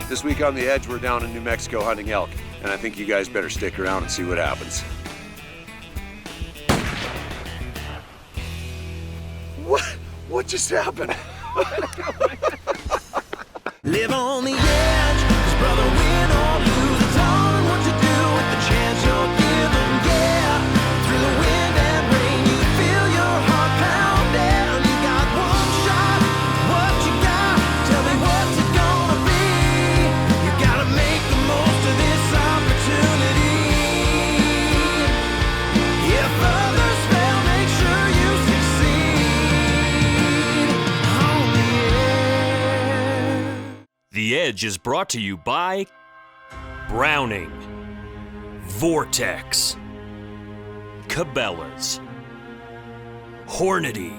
This week on The Edge, we're down in New Mexico hunting elk, and I think you guys better stick around and see what happens. What just happened? Live on the edge, 'cause brother, win or lose, it's all in what you do with the chance you're given. Yeah, through the wind and rain, you feel your heart pounding. You got one shot, what you got? Tell me what's it gonna be? You gotta make the most of this opportunity. If others fail, make sure you succeed. On the edge. The Edge is brought to you by Browning, Vortex, Cabela's, Hornady,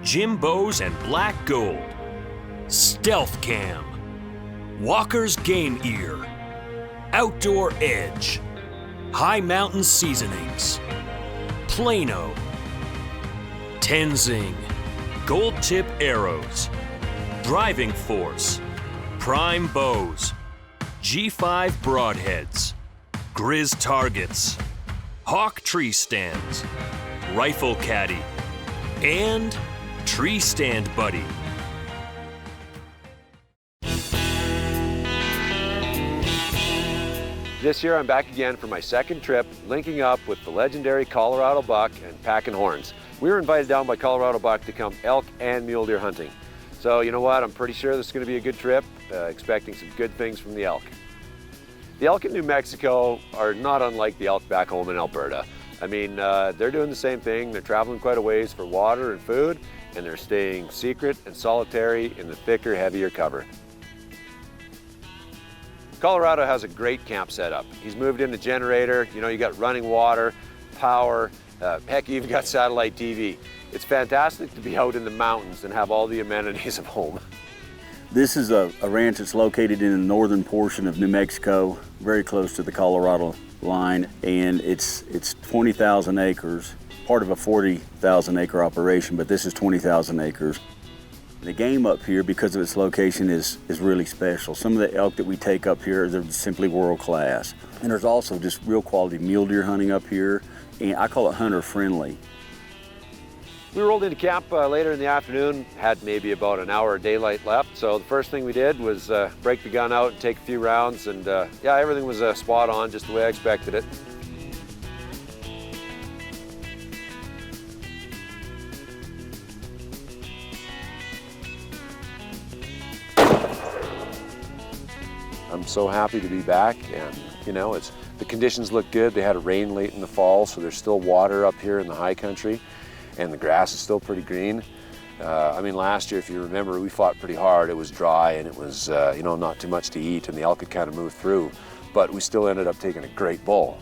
Jimbo's and Black Gold, Stealth Cam, Walker's Game Ear, Outdoor Edge, High Mountain Seasonings, Plano, Tenzing, Gold Tip Arrows, Driving Force, Prime Bows, G5 Broadheads, Grizz Targets, Hawk Tree Stands, Rifle Caddy, and Tree Stand Buddy. This year, I'm back again for my second trip, linking up with the legendary Colorado buck and packing horns. We were invited down by Colorado buck to come elk and mule deer hunting. So you know what, I'm pretty sure this is going to be a good trip, expecting some good things from the elk. The elk in New Mexico are not unlike the elk back home in Alberta. I mean, they're doing the same thing. They're traveling quite a ways for water and food, and they're staying secret and solitary in the thicker, heavier cover. Colorado has a great camp setup. He's moved in a generator, you know, you got running water, power, heck, you even got satellite TV. It's fantastic to be out in the mountains and have all the amenities of home. This is a ranch that's located in the northern portion of New Mexico, very close to the Colorado line, and it's 20,000 acres, part of a 40,000 acre operation, but this is 20,000 acres. The game up here, because of its location, is really special. Some of the elk that we take up here, they're simply world class. And there's also just real quality mule deer hunting up here, and I call it hunter friendly. We rolled into camp later in the afternoon, had maybe about an hour of daylight left. So the first thing we did was break the gun out and take a few rounds, and yeah, everything was spot on, just the way I expected it. I'm so happy to be back, and you know, the conditions look good. They had a rain late in the fall, so there's still water up here in the high country, and the grass is still pretty green. I mean, last year, if you remember, we fought pretty hard. It was dry, and it was, you know, not too much to eat, and the elk could kind of move through, but we still ended up taking a great bull.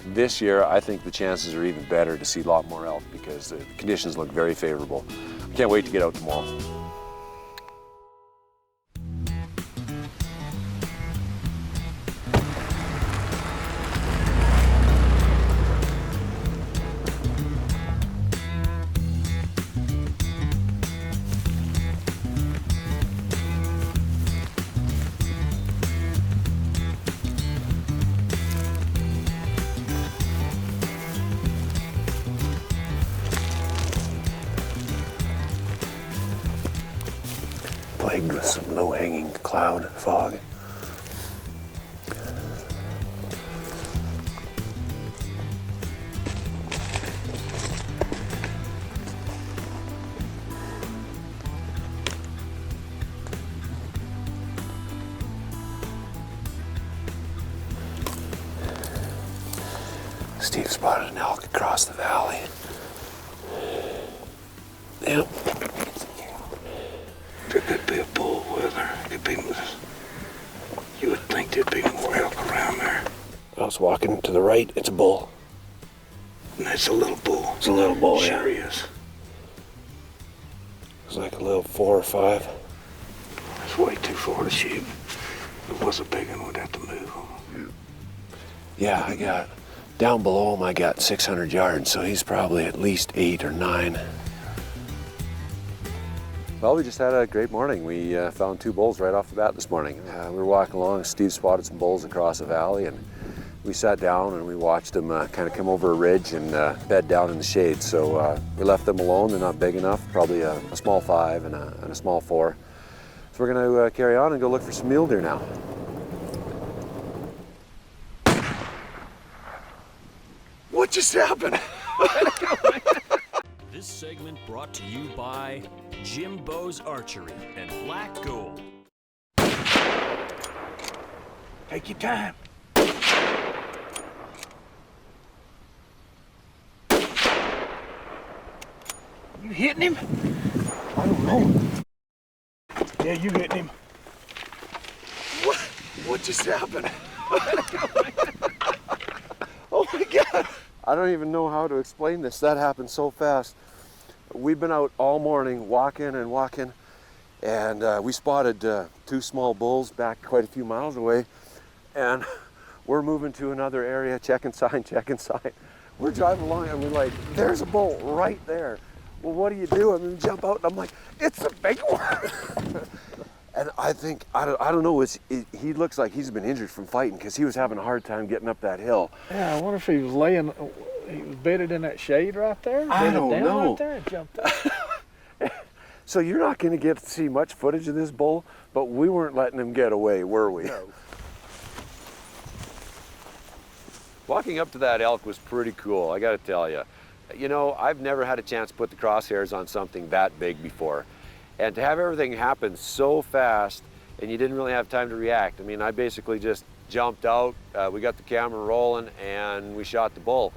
This year, I think the chances are even better to see a lot more elk because the conditions look very favorable. I can't wait to get out tomorrow. Plagued with some low-hanging cloud fog. Steve spotted an elk across the valley. Yep. There could be a bull with her. You would think there'd be more elk around there. I was walking to the right, it's a bull. And that's a little bull. It's a little bull, yeah. Sure is. It's like a little 4 or 5. It's way too far to shoot. If it was a big one, we'd have to move him. Yeah, I got, down below him I got 600 yards, so he's probably at least 8 or 9. Well, we just had a great morning. We found 2 bulls right off the bat this morning. We were walking along, Steve spotted some bulls across a valley, and we sat down and we watched them kind of come over a ridge and bed down in the shade. So we left them alone. They're not big enough, probably a small 5 and a small 4. So we're going to carry on and go look for some mule deer now. What just happened? This segment brought to you by Jim Bowes Archery and Black Gold. Take your time. You hitting him? I don't know. Yeah, you hitting him. What just happened? Oh my God. I don't even know how to explain this. That happened so fast. We've been out all morning walking, and we spotted 2 small bulls back quite a few miles away, and we're moving to another area, checking sign. We're driving along and we're like, there's a bull right there. Well, what do you do? I mean, jump out and I'm like, it's a big one. And I think, I don't know, he looks like he's been injured from fighting because he was having a hard time getting up that hill. Yeah, I wonder if he was he was bedded in that shade right there? I don't know. Right there and jumped up. So you're not going to get to see much footage of this bull, but we weren't letting him get away, were we? No. Walking up to that elk was pretty cool, I got to tell you. You know, I've never had a chance to put the crosshairs on something that big before. And to have everything happen so fast and you didn't really have time to react. I mean, I basically just jumped out, we got the camera rolling, and we shot the bull.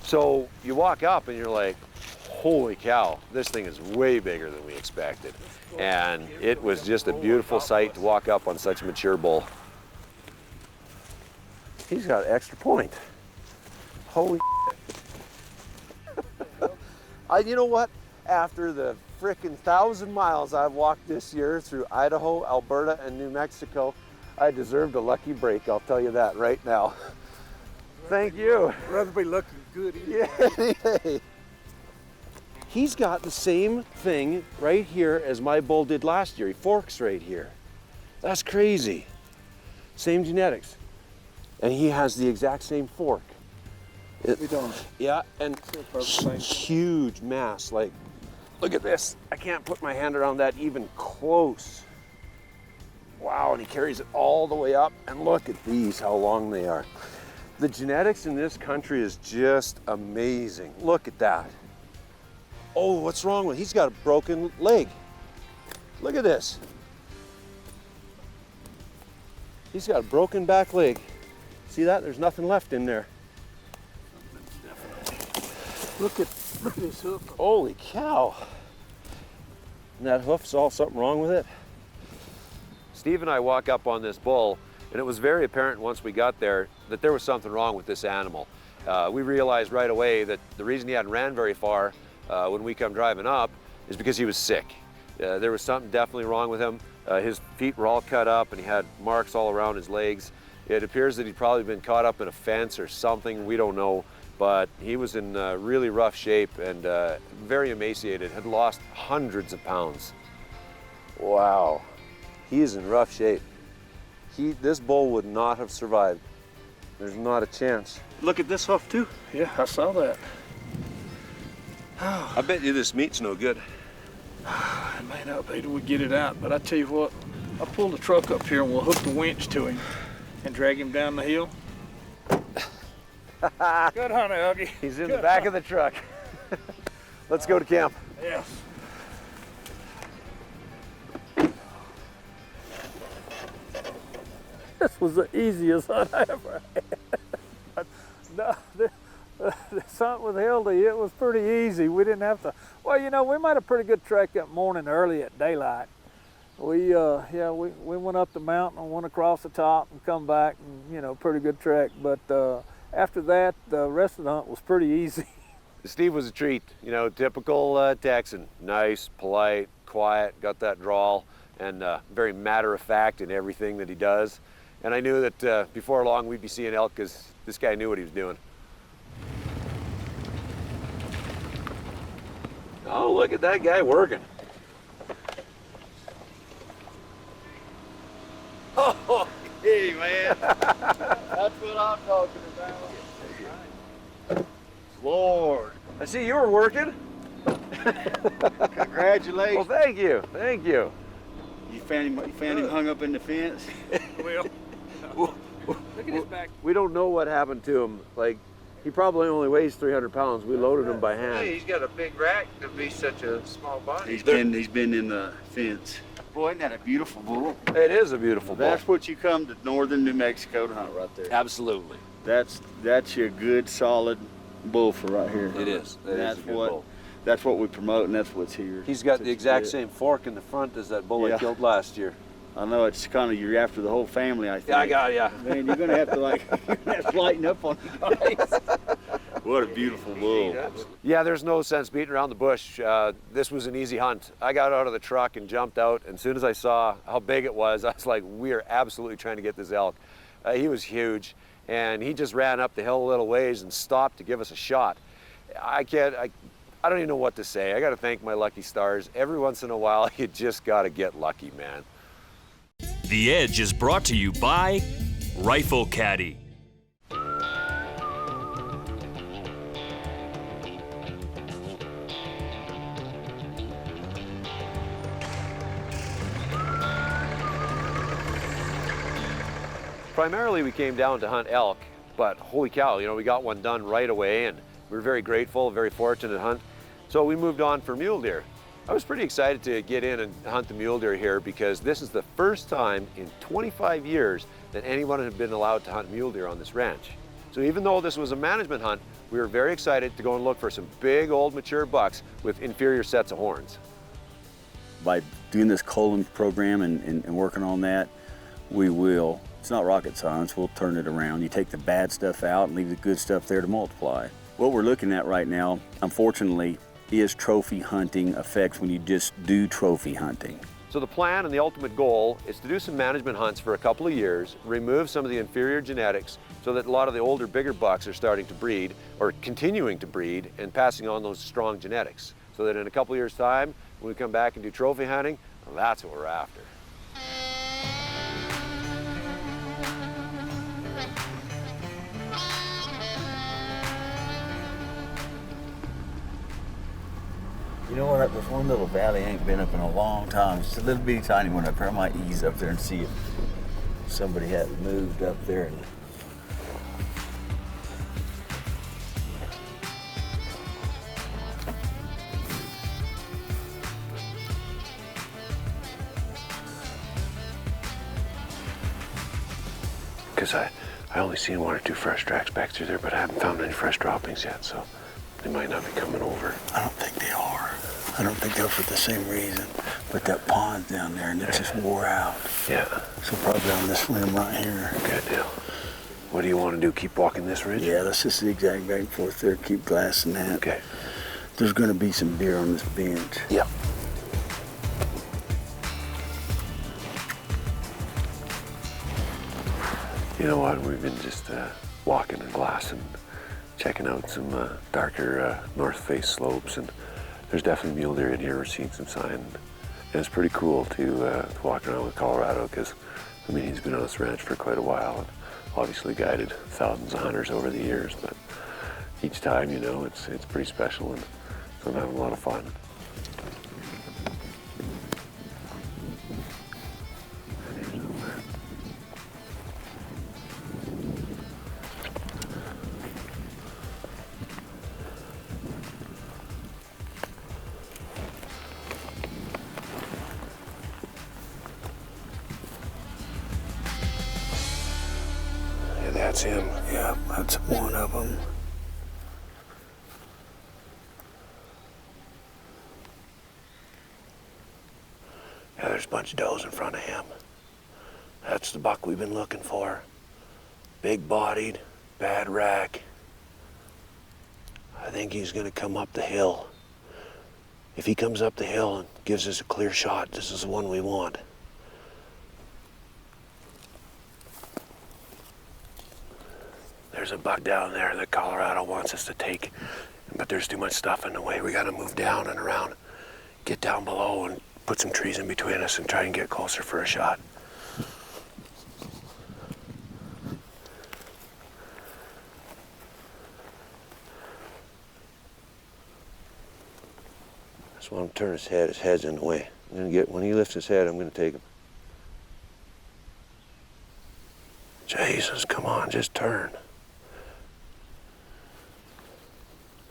So you walk up and you're like, holy cow, this thing is way bigger than we expected. And it was just a beautiful sight to walk up on such a mature bull. He's got an extra point. Holy you know what? After the frickin' 1,000 miles I've walked this year through Idaho, Alberta, and New Mexico, I deserved a lucky break, I'll tell you that right now. Thank you. Rather be looking good. Yeah. He's got the same thing right here as my bull did last year. He forks right here. That's crazy. Same genetics. And he has the exact same fork. We don't. Yeah, and huge mass. Like, look at this. I can't put my hand around that even close. Wow, and he carries it all the way up. And look at these, how long they are. The genetics in this country is just amazing. Look at that. Oh, what's wrong with, he's got a broken leg. Look at this. He's got a broken back leg. See that? There's nothing left in there. Look at his hoof. Holy cow. And that hoof's all something wrong with it. Steve and I walk up on this bull, and it was very apparent once we got there that there was something wrong with this animal. We realized right away that the reason he hadn't ran very far when we come driving up is because he was sick. There was something definitely wrong with him. His feet were all cut up and he had marks all around his legs. It appears that he'd probably been caught up in a fence or something, we don't know, but he was in really rough shape and very emaciated, had lost hundreds of pounds. Wow, he is in rough shape. This bull would not have survived. There's not a chance. Look at this hoof too. Yeah, I saw that. I bet you this meat's no good. It may not be till we get it out, but I tell you what, I'll pull the truck up here and we'll hook the winch to him and drag him down the hill. Good hunt, Helgie. He's in the back of the truck. Let's go to camp. Yes. This was the easiest hunt I ever had. No, this hunt with Helgie, it was pretty easy. We didn't have to, well, you know, we made a pretty good trek that morning early at daylight. We went up the mountain and went across the top and come back, and, you know, pretty good trek. But after that, the rest of the hunt was pretty easy. Steve was a treat, you know, typical Texan. Nice, polite, quiet, got that drawl, and very matter-of-fact in everything that he does. And I knew that before long we'd be seeing elk because this guy knew what he was doing. Oh, look at that guy working. Oh, hey, man. That's what I'm talking about. Lord. I see you were working. Congratulations. Well, thank you. Thank you. You found him hung up in the fence? Well, look at his back. We don't know what happened to him. Like, he probably only weighs 300 pounds. We loaded him by hand. Hey, he's got a big rack to be such a small body. He's been in the fence. Boy, isn't that a beautiful bull? It is a beautiful bull. That's what you come to northern New Mexico to hunt right there. Absolutely. That's your good, solid bull for right here. It is. It is a good bull. That's what we promote, and that's what's here. He's got the exact same fork in the front as that bull I killed last year. I know it's kind of you're after the whole family. I think. Yeah, I got it. Yeah. Man, you're gonna have to lighten up on you guys. What a beautiful bull. Yeah, there's no sense beating around the bush. This was an easy hunt. I got out of the truck and jumped out, and as soon as I saw how big it was, I was like, we are absolutely trying to get this elk. He was huge, and he just ran up the hill a little ways and stopped to give us a shot. I don't even know what to say. I got to thank my lucky stars. Every once in a while, you just got to get lucky, man. The Edge is brought to you by Rifle Caddy. Primarily, we came down to hunt elk, but holy cow, we got one done right away, and we were very grateful, very fortunate to hunt. So we moved on for mule deer. I was pretty excited to get in and hunt the mule deer here because this is the first time in 25 years that anyone had been allowed to hunt mule deer on this ranch. So even though this was a management hunt, we were very excited to go and look for some big old mature bucks with inferior sets of horns. By doing this culling program and working on that, we will. It's not rocket science, we'll turn it around. You take the bad stuff out and leave the good stuff there to multiply. What we're looking at right now, unfortunately, is trophy hunting effects when you just do trophy hunting. So the plan and the ultimate goal is to do some management hunts for a couple of years, remove some of the inferior genetics so that a lot of the older, bigger bucks are starting to breed or continuing to breed and passing on those strong genetics. So that in a couple of years' time, when we come back and do trophy hunting, well, that's what we're after. You know what, there's one little valley I ain't been up in a long time. It's a little bitty tiny one up there. I might ease up there and see if somebody hadn't moved up there. Because I only seen one or two fresh tracks back through there, but I haven't found any fresh droppings yet, so they might not be coming over. I don't think they are. I don't think they're for the same reason. But that pond's down there and it just wore out. Yeah. So probably on this limb right here. Good deal. What do you want to do? Keep walking this ridge? Yeah, let's just zigzag back and forth there, keep glassing that. Okay. There's gonna be some deer on this bench. Yep. You know what? We've been just walking and glassing, checking out some darker north face slopes, and there's definitely mule deer in here. We're seeing some sign, and it's pretty cool to walk around with Colorado because, I mean, he's been on this ranch for quite a while and obviously guided thousands of hunters over the years, but each time, it's pretty special, and so I'm having a lot of fun. That's him. Yeah, that's one of them. Yeah, there's a bunch of does in front of him. That's the buck we've been looking for. Big bodied, bad rack. I think he's gonna come up the hill. If he comes up the hill and gives us a clear shot, this is the one we want. There's a buck down there that Colorado wants us to take, but there's too much stuff in the way. We gotta move down and around, get down below and put some trees in between us and try and get closer for a shot. Just want him to turn his head. His head's in the way. When he lifts his head, I'm gonna take him. Jesus, come on, just turn.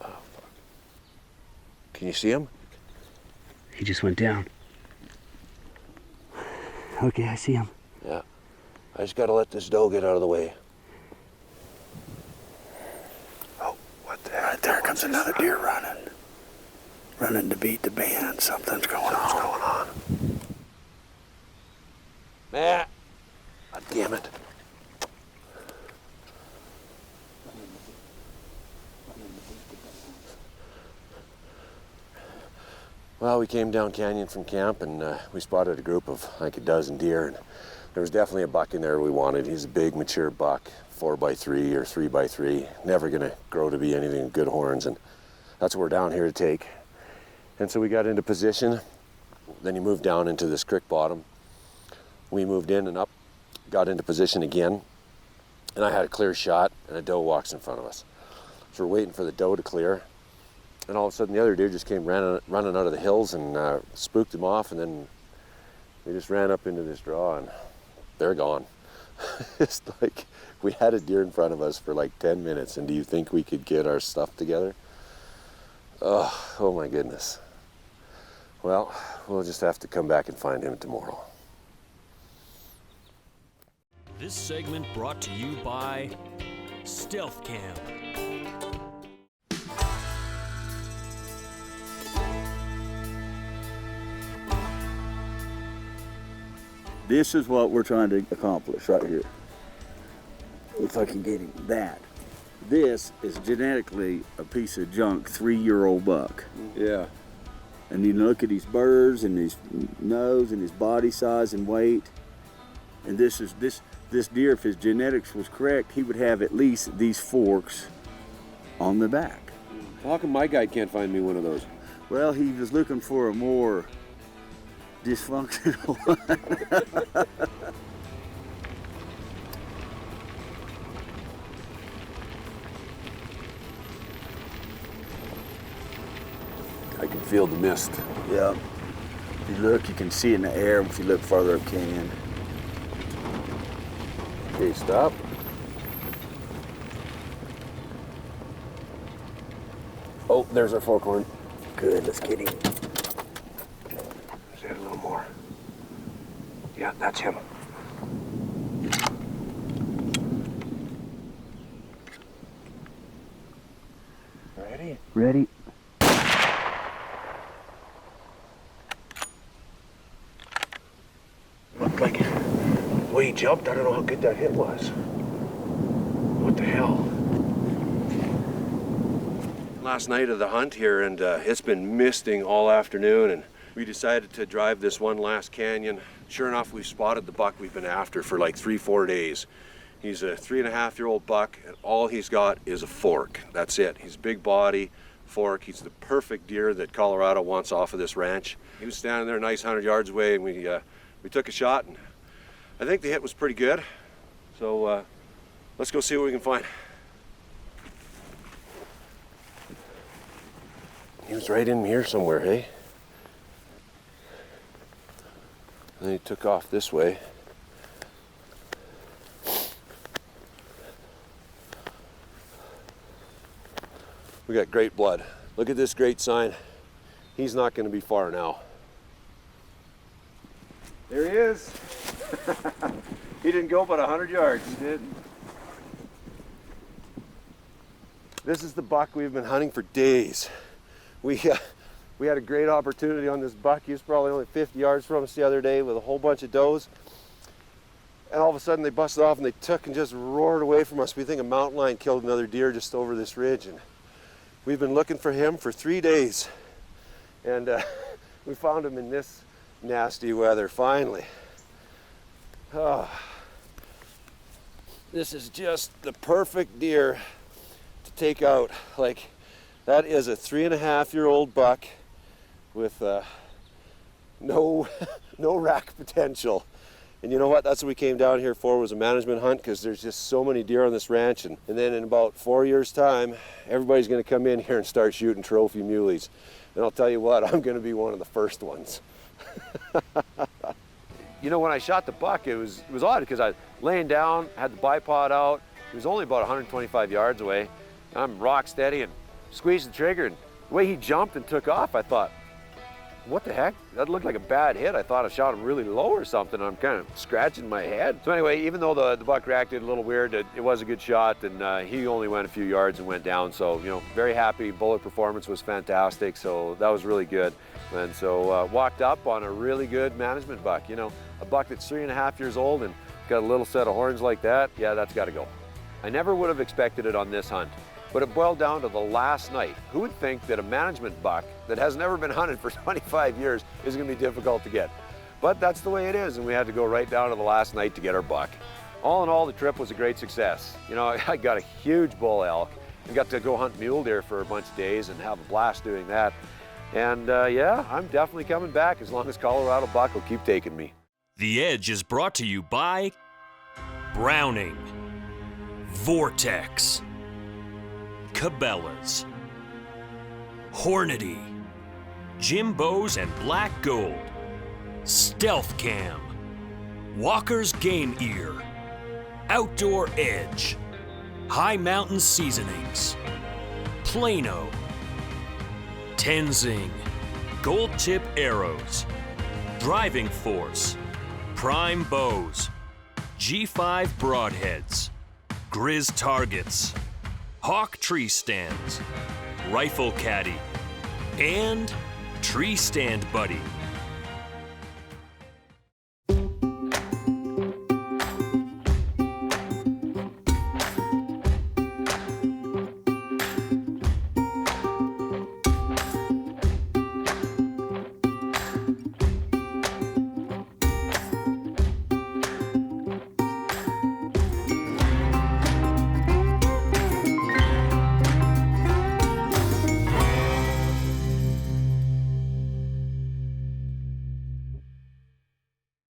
Oh, fuck. Can you see him? He just went down. Okay, I see him. Yeah. I just gotta let this doe get out of the way. Oh, what the heck? Right there comes another deer running. Running to beat the band. Something's going on. Matt! Oh, damn it. Well, we came down canyon from camp and we spotted a group of like a dozen deer, and there was definitely a buck in there we wanted. He's a big, mature buck, 4x3 or 3x3, never gonna grow to be anything good horns, and that's what we're down here to take. And so we got into position, then he moved down into this creek bottom. We moved in and up, got into position again, and I had a clear shot, and a doe walks in front of us. So we're waiting for the doe to clear, and all of a sudden the other deer just came running out of the hills and spooked him off, and then we just ran up into this draw, and they're gone. It's like we had a deer in front of us for like 10 minutes, and do you think we could get our stuff together? Oh my goodness. Well, we'll just have to come back and find him tomorrow. This segment brought to you by Stealth Cam. This is what we're trying to accomplish right here. If I can get him that. This is genetically a piece of junk 3-year-old buck. Yeah. And you look at his burrs and his nose and his body size and weight. And this deer, if his genetics was correct, he would have at least these forks on the back. How come my guy can't find me one of those? Well, he was looking for a more dysfunctional one. I can feel the mist. Yeah. If you look, you can see it in the air if you look farther up canyon. Okay, stop. Oh, there's our forkhorn. Good, let's get him. Say it a little more. Yeah, that's him. Ready? Ready? Looked like the way he jumped, I don't know how good that hit was. What the hell? Last night of the hunt here, and it's been misting all afternoon, and we decided to drive this one last canyon. Sure enough, we spotted the buck we've been after for like 3-4 days. He's a 3.5-year-old buck, and all he's got is a fork. That's it. He's big body, fork. He's the perfect deer that Colorado wants off of this ranch. He was standing there a nice 100 yards away, and we took a shot, and I think the hit was pretty good. So let's go see what we can find. He was right in here somewhere, hey? And then he took off this way. We got great blood. Look at this great sign. He's not going to be far now. There he is. He didn't go but 100 yards. He did. This is the buck we've been hunting for days. We had a great opportunity on this buck. He was probably only 50 yards from us the other day with a whole bunch of does. And all of a sudden they busted off and they took and just roared away from us. We think a mountain lion killed another deer just over this ridge. And we've been looking for him for 3 days. And we found him in this nasty weather, finally. Oh, this is just the perfect deer to take out. Like, that is a 3.5-year-old buck with no rack potential. And you know what? That's what we came down here for, was a management hunt, because there's just so many deer on this ranch. And then in about 4 years' time, everybody's going to come in here and start shooting trophy muleys. And I'll tell you what, I'm going to be one of the first ones. You know, when I shot the buck, it was odd, because I was laying down, had the bipod out. He was only about 125 yards away. I'm rock steady and squeezed the trigger, and the way he jumped and took off, I thought, what the heck? That looked like a bad hit. I thought I shot him really low or something. I'm kind of scratching my head. So anyway, even though the buck reacted a little weird, it was a good shot, and he only went a few yards and went down. So, you know, very happy. Bullet performance was fantastic, so that was really good. And so walked up on a really good management buck. You know, a buck that's 3.5 years old and got a little set of horns like that, yeah, that's got to go. I never would have expected it on this hunt. But it boiled down to the last night. Who would think that a management buck that has never been hunted for 25 years is gonna be difficult to get? But that's the way it is, and we had to go right down to the last night to get our buck. All in all, the trip was a great success. You know, I got a huge bull elk and got to go hunt mule deer for a bunch of days and have a blast doing that. And yeah, I'm definitely coming back as long as Colorado buck will keep taking me. The Edge is brought to you by Browning, Vortex, Cabela's, Hornady, Jimbo's and Black Gold, Stealth Cam, Walker's Game Ear, Outdoor Edge, High Mountain Seasonings, Plano, Tenzing, Gold Tip Arrows, Driving Force, Prime Bows, G5 Broadheads, Grizz Targets, Hawk Tree Stands, Rifle Caddy, and Tree Stand Buddy.